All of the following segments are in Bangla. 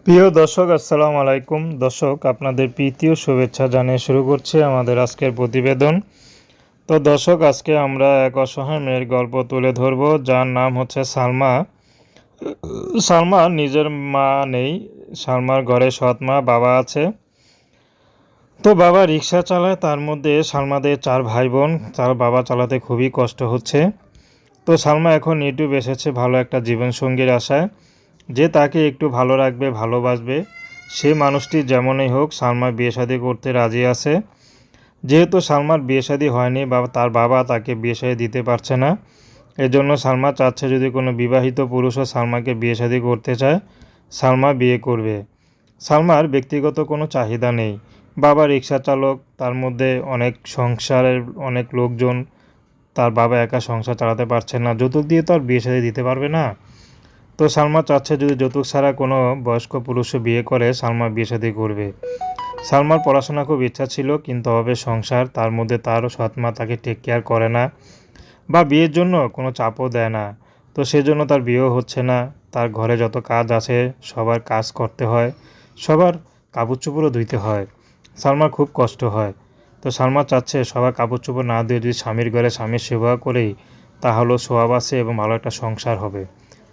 প্রিয় দর্শক আসসালামু আলাইকুম। দর্শক আপনাদের প্রীতি ও শুভেচ্ছা জানিয়ে শুরু করছি আমাদের আজকের প্রতিবেদন। তো দর্শক আজকে আমরা এক অসহায় মেয়ের গল্প তুলে ধরব, যার নাম হচ্ছে সালমা। সালমার নিজের মা নেই। সালমার ঘরে সৎ মা বাবা আছে। তো বাবা রিক্সা চালায়, তার মধ্যে সালমাদের 4 ভাই বোন। তার বাবা চালাতে খুবই কষ্ট হচ্ছে। তো সালমা এখন ইউটিউব এসেছে ভালো একটা জীবনসঙ্গীর আশায়, যে তাকে একটু ভালো রাখবে, ভালোবাসবে। সে মানুষটি যেমনই হোক সালমা বিয়ে শাদী করতে রাজি আছে। যেহেতু সালমার বিয়ে শাদী হয়নি বা তার বাবা তাকে বিয়ে শাদী দিতে পারছে না, এজন্য সালমা চাচ্ছে যদি কোনো বিবাহিত পুরুষও সালমাকে বিয়ে শাদী করতে চায়, সালমা বিয়ে করবে। সালমার ব্যক্তিগত কোনো চাহিদা নেই। বাবা রিক্সা চালক, তার মধ্যে অনেক সংসারের অনেক লোকজন। তার বাবা একা সংসার চালাতে পারছে না, যৌতুক দিয়ে তো আর বিয়ে শাদী দিতে পারবে না। তো সালমা চাচ্ছে যদি যৌতুক ছাড়া কোনো বয়স্ক পুরুষও বিয়ে করে, সালমা বিয়ে শাদী করবে। সালমার পড়াশোনা খুব ইচ্ছা ছিল, কিন্তু হবে সংসার, তার মধ্যে তারও সৎ মা তাকে টেক কেয়ার করে না বা বিয়ের জন্য কোনো চাপও দেয় না। তো সেজন্য তার বিয়েও হচ্ছে না। তার ঘরে যত কাজ আছে সবার কাজ করতে হয়, সবার কাপড় চোপড়ও ধুইতে হয়। সালমার খুব কষ্ট হয়। তো সালমা চাচ্ছে সবার কাপড় চোপড় না দিয়ে যদি স্বামীর ঘরে স্বামীর সেবা করেই, তাহলেও সোয়াব আছে এবং ভালো একটা সংসার হবে।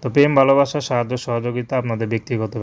তো প্রেম ভালোবাসা সাহায্য সহযোগিতা আপনাদের ব্যক্তিগত